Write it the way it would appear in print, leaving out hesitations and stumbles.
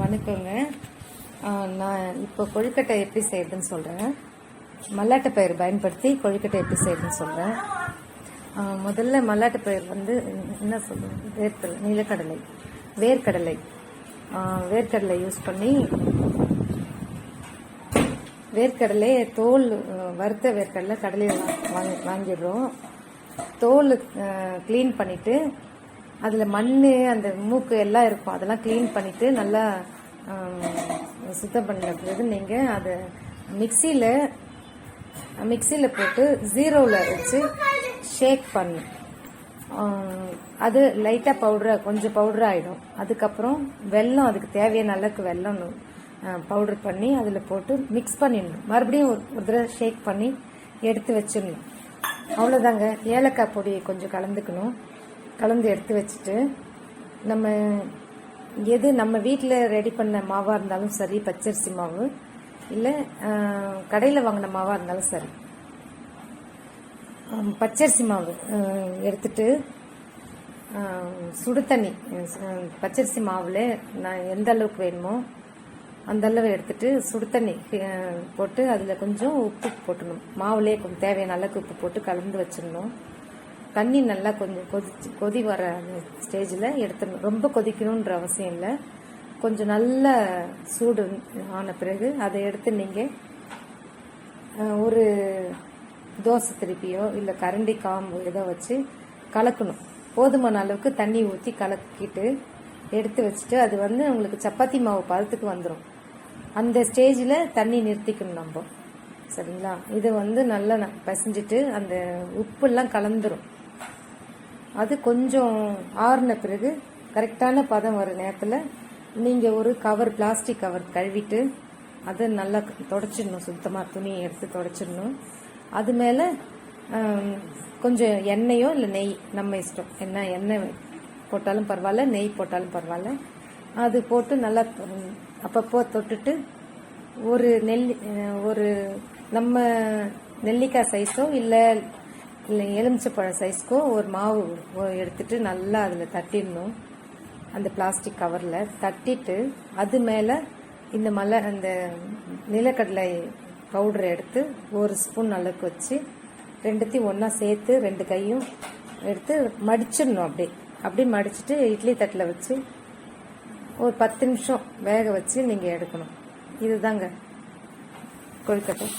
வணக்கங்க. நான் இப்போ கொழுக்கட்டை எப்படி செய்யறதுன்னு சொல்கிறேன். மல்லாட்டை பயிர் பயன்படுத்தி கொழுக்கட்டை எப்படி செய்யறதுன்னு சொல்கிறேன். முதல்ல மல்லாட்டை பயிர் என்ன சொல்கிறேன், நிலக்கடலை, வேர்க்கடலை யூஸ் பண்ணி, வேர்க்கடலை தோல் வறுத்த வேர்க்கடலை கடையில் வாங்கிடுறோம். தோல் க்ளீன் பண்ணிவிட்டு அதில் மண் அந்த மூக்கு எல்லாம் இருக்கும், அதெல்லாம் க்ளீன் பண்ணிவிட்டு நல்லா சுத்தம் பண்ண பிறகு நீங்கள் அதை மிக்சியில் போட்டு ஜீரோவில் வச்சு ஷேக் பண்ணணும். அது லைட்டாக கொஞ்சம் பவுடர் ஆகிடும். அதுக்கப்புறம் வெல்லம், அதுக்கு தேவையான அளவுக்கு வெல்லம் பவுடர் பண்ணி அதில் போட்டு மிக்ஸ் பண்ணிடணும். மறுபடியும் ஒரு தடவை ஷேக் பண்ணி எடுத்து வச்சிடணும். அவ்வளோதாங்க. ஏலக்காய் பொடி கொஞ்சம் கலந்து எடுத்து வச்சுட்டு, நம்ம வீட்டில் ரெடி பண்ண மாவாக இருந்தாலும் சரி, பச்சரிசி மாவு இல்லை கடையில் வாங்கின மாவாக இருந்தாலும் சரி, பச்சரிசி மாவு எடுத்துட்டு சுடு தண்ணி, பச்சரிசி மாவில் நான் எந்த அளவுக்கு வேணுமோ அந்த அளவு எடுத்துட்டு சுடு தண்ணி போட்டு அதில் கொஞ்சம் உப்பு போட்டுடணும். மாவுலேயே கொஞ்சம் தேவையான அளவுக்கு உப்பு போட்டு கலந்து வச்சிடணும். தண்ணி நல்லா கொஞ்சம் கொதி வர ஸ்டேஜில் எடுத்துடணும். ரொம்ப கொதிக்கணுன்ற அவசியம் இல்லை. கொஞ்சம் நல்ல சூடு ஆன பிறகு அதை எடுத்து நீங்கள் ஒரு தோசை திருப்பியோ இல்லை கரண்டி காம்பு ஏதோ வச்சு கலக்கணும். போதுமான அளவுக்கு தண்ணி ஊற்றி கலக்கிட்டு எடுத்து வச்சுட்டு, அது உங்களுக்கு சப்பாத்தி மாவு பதத்துக்கு வந்துடும். அந்த ஸ்டேஜில் தண்ணி நிறுத்திக்கணும் நம்ம. சரிங்களா? இது நல்லா பிசைஞ்சிட்டு அந்த உப்புலாம் கலந்துரும். அது கொஞ்சம் ஆறுன பிறகு கரெக்டான பதம் வர நேரத்தில் நீங்கள் ஒரு பிளாஸ்டிக் கவர் கழுவிட்டு அதை நல்லா தொடச்சிடணும். சுத்தமாக துணியை எடுத்து தொடச்சிடணும். அது மேலே கொஞ்சம் எண்ணெயோ இல்லை நெய், நம்ம இஷ்டம், எண்ணெய் போட்டாலும் பரவாயில்ல, நெய் போட்டாலும் பரவாயில்ல. அது போட்டு நல்லா அப்பப்போ தொட்டுட்டு ஒரு நம்ம நெல்லிக்காய் சைஸோ இல்லை எலுமிச்சப்பழம் சைஸ்க்கோ ஒரு மாவு எடுத்துட்டு நல்லா அதில் தட்டிடணும். அந்த பிளாஸ்டிக் கவரில் தட்டிட்டு அது மேலே அந்த நிலக்கடலை பவுடரை எடுத்து ஒரு ஸ்பூன் அளவுக்கு வச்சு ரெண்டுத்தையும் ஒன்றா சேர்த்து 2 கையும் எடுத்து மடிச்சிடணும். அப்படியே மடிச்சுட்டு இட்லி தட்டில் வச்சு ஒரு 10 நிமிஷம் வேக வச்சு நீங்கள் எடுக்கணும். இதுதாங்க கொழுக்கட்டை.